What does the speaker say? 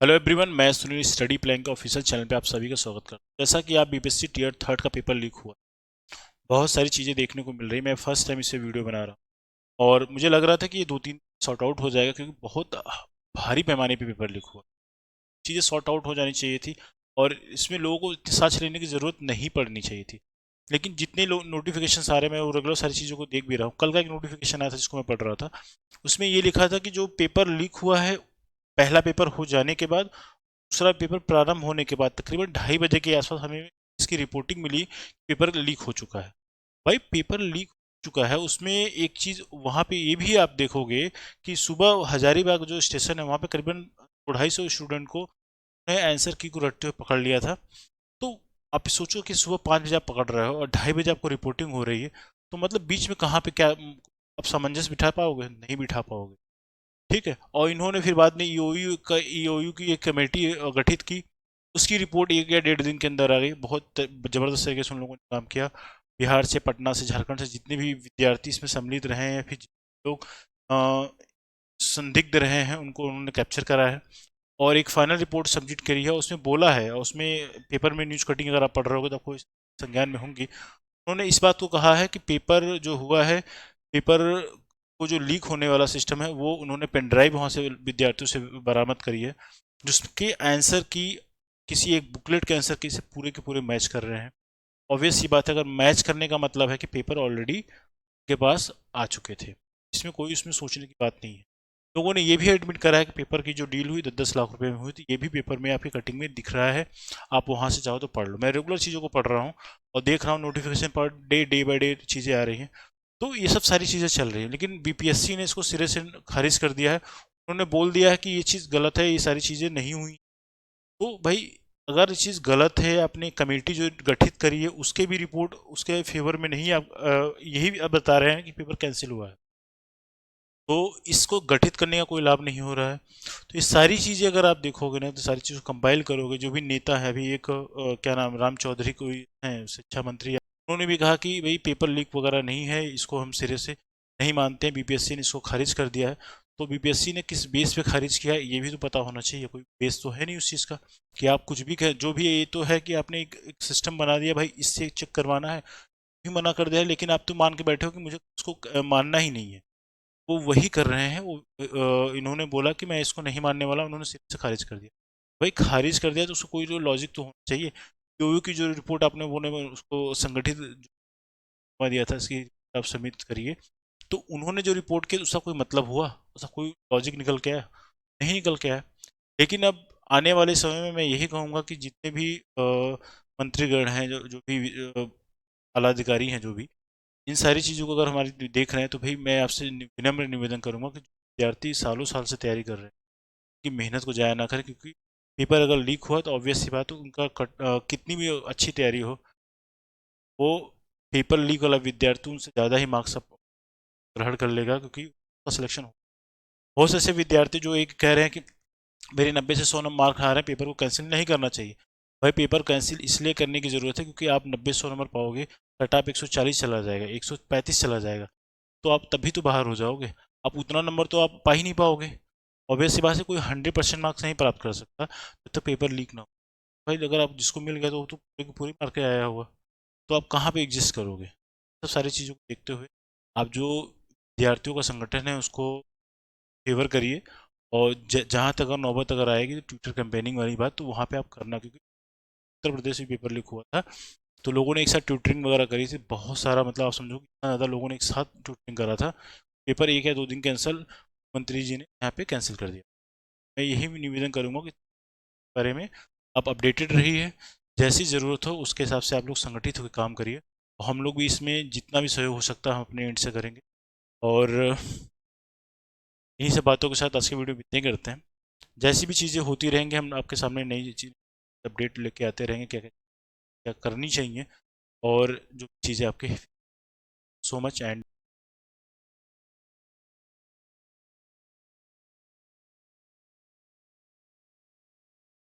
Hello everyone, मैं Sunil study plan के official channel पे आप सभी का स्वागत करता हूँ। जैसा कि आप बीपीएससी टीयर थर्ड का पेपर लीक हुआ, बहुत सारी चीज़ें देखने को मिल रही। मैं फर्स्ट टाइम इससे वीडियो बना रहा हूँ और मुझे लग रहा था कि ये 2-3 सॉर्ट आउट हो जाएगा, क्योंकि बहुत भारी पैमाने पे पेपर लीक हुआ। चीज़ें सॉर्ट आउट हो जानी चाहिए थी और इसमें लोगों को इतनी सांस लेने की ज़रूरत नहीं पड़नी चाहिए थी। लेकिन जितने लोग नोटिफिकेशन आ रहे हैं, मैं वो रेगुलर सारी चीज़ों को देख भी रहा हूँ। कल का एक नोटिफिकेशन आया था जिसको मैं पढ़ रहा था। उसमें ये लिखा था कि जो पेपर लीक हुआ है, पहला पेपर हो जाने के बाद, दूसरा पेपर प्रारंभ होने के बाद तकरीबन 2:30 बजे के आसपास हमें इसकी रिपोर्टिंग मिली, पेपर लीक हो चुका है। भाई, पेपर लीक हो चुका है, उसमें एक चीज़ वहाँ पे ये भी आप देखोगे कि सुबह हजारीबाग जो स्टेशन है वहाँ पे करीबन 250 स्टूडेंट को आंसर की को रटते हुए पकड़ लिया था। तो आप सोचो कि सुबह 5 बजे आप पकड़ रहे हो और 2:30 बजे आपको रिपोर्टिंग हो रही है, तो मतलब बीच में कहाँ पे क्या आप सामंजस्य बिठा पाओगे? नहीं बिठा पाओगे। ठीक है। और इन्होंने फिर बाद में ईओयू की एक कमेटी गठित की। उसकी रिपोर्ट 1 या 1.5 दिन के अंदर आ गई। बहुत ज़बरदस्त तरीके से उन लोगों ने काम किया। बिहार से, पटना से, झारखंड से जितने भी विद्यार्थी इसमें सम्मिलित रहे हैं, फिर जितने लोग अ, संदिग्ध रहे हैं, उनको उन्होंने कैप्चर करा है और एक फाइनल रिपोर्ट सबमिट करी है। उसमें बोला है, और उसमें पेपर में न्यूज़ कटिंग अगर आप पढ़ रहे होगे तो आपको संज्ञान में होंगी। उन्होंने इस बात को कहा है कि पेपर जो हुआ है, पेपर को जो लीक होने वाला सिस्टम है, वो उन्होंने पेन ड्राइव वहाँ से विद्यार्थियों से बरामद करी है, जिसके आंसर की किसी एक बुकलेट के आंसर की से पूरे के पूरे मैच कर रहे हैं। ऑब्वियस सी बात है, अगर मैच करने का मतलब है कि पेपर ऑलरेडी के पास आ चुके थे। इसमें कोई उसमें सोचने की बात नहीं है। लोगों ने ये भी एडमिट करा है कि पेपर की जो डील हुई 10-10 लाख रुपए में हुई थी, ये भी पेपर में आपकी कटिंग में दिख रहा है। आप वहाँ से चाहो तो पढ़ लो। मैं रेगुलर चीज़ों को पढ़ रहा हूँ और देख रहा हूँ notification per day by day चीज़ें आ रही हैं। तो ये सब सारी चीज़ें चल रही हैं, लेकिन बीपीएससी ने इसको सिरे से खारिज कर दिया है। उन्होंने बोल दिया है कि ये चीज़ गलत है, ये सारी चीज़ें नहीं हुई। तो भाई, अगर ये चीज़ गलत है, आपने कमेटी जो गठित करी है उसके भी रिपोर्ट उसके फेवर में नहीं, आप यही अब बता रहे हैं कि पेपर कैंसिल हुआ है, तो इसको गठित करने का कोई लाभ नहीं हो रहा है। तो ये सारी चीज़ें अगर आप देखोगे ना, तो सारी चीज़ों को कंपाइल करोगे। जो भी नेता है, अभी एक क्या नाम, राम चौधरी कोई हैं शिक्षा मंत्री, उन्होंने भी कहा कि भाई पेपर लीक वगैरह नहीं है, इसको हम सिरे से नहीं मानते हैं। बीपीएससी ने इसको खारिज कर दिया है। तो बीपीएससी ने किस बेस पे खारिज किया है, ये भी तो पता होना चाहिए। कोई बेस तो है नहीं उस चीज़ का कि आप कुछ भी कह, जो भी है, ये तो है कि आपने एक सिस्टम बना दिया, भाई इससे चेक करवाना है, भी मना कर दिया है, लेकिन आप तो मान के बैठे हो कि मुझे उसको मानना ही नहीं है। वो वही कर रहे हैं। वो इन्होंने बोला कि मैं इसको नहीं मानने वाला, उन्होंने सिर्फ से खारिज कर दिया। भाई, खारिज कर दिया तो उसको कोई जो लॉजिक तो होना चाहिए। यूयू की जो रिपोर्ट आपने वो ने उसको संगठित जमा दिया था, इसकी आप सबमिट करिए, तो उन्होंने जो रिपोर्ट की उसका कोई मतलब हुआ? उसका कोई लॉजिक निकल के आया? नहीं निकल के आया। लेकिन अब आने वाले समय में मैं यही कहूँगा कि जितने भी मंत्रीगण हैं, जो जो भी आला अधिकारी हैं, जो भी इन सारी चीज़ों को अगर हमारी देख रहे हैं, तो भाई मैं आपसे विनम्र निवेदन करूंगा कि जो विद्यार्थी सालों साल से तैयारी कर रहे हैं, कि मेहनत को जाया ना करें। क्योंकि पेपर अगर लीक हुआ तो ऑब्वियस सी बात है, उनका कितनी भी अच्छी तैयारी हो, वो पेपर लीक वाला विद्यार्थी उनसे ज़्यादा ही मार्क्स ग्रहण कर लेगा, क्योंकि उसका सिलेक्शन हो। बहुत से ऐसे विद्यार्थी जो एक कह रहे हैं कि मेरे 90 से 100 मार्क आ रहे हैं, पेपर को कैंसिल नहीं करना चाहिए। भाई, पेपर कैंसिल इसलिए करने की ज़रूरत है क्योंकि आप 90-100 नंबर पाओगे, कट ऑफ 140 चला जाएगा, 135 चला जाएगा, तो आप तभी तो बाहर हो जाओगे। आप उतना नंबर तो आप पा ही नहीं पाओगे। ऑब्वियस सी बात है, कोई 100% मार्क्स नहीं प्राप्त कर सकता जब तक पेपर लीक ना हो। भाई, अगर आप जिसको मिल गया तो वो तो पूरी की पूरी मार्के आया हुआ, तो आप कहाँ पे एग्जिस्ट करोगे? तो सारी चीज़ों को देखते हुए आप जो विद्यार्थियों का संगठन है उसको फेवर करिए। और जहाँ तक अगर नौबत अगर आएगी तो ट्विटर कैंपेनिंग वाली बात, तो वहाँ पे आप करना, क्योंकि उत्तर प्रदेश में पेपर लीक हुआ था, तो लोगों ने एक साथ ट्विटरिंग वगैरह करी थी। बहुत सारा, मतलब आप समझो कि इतना ज़्यादा लोगों ने एक साथ ट्विटरिंग करा था। पेपर 1 या 2 दिन कैंसिल, मंत्री जी ने यहाँ पे कैंसिल कर दिया। मैं यही निवेदन करूँगा कि इस बारे में आप अपडेटेड रहिए। जैसी ज़रूरत हो उसके हिसाब से आप लोग संगठित होकर काम करिए, और हम लोग भी इसमें जितना भी सहयोग हो सकता है हम अपने एंड से करेंगे। और इन्हीं सब बातों के साथ आज की वीडियो इतने ही करते हैं। जैसी भी चीज़ें होती रहेंगी, हम आपके सामने नई चीज़ अपडेट लेके आते रहेंगे, क्या क्या करनी चाहिए और जो चीज़ें आपके। So much and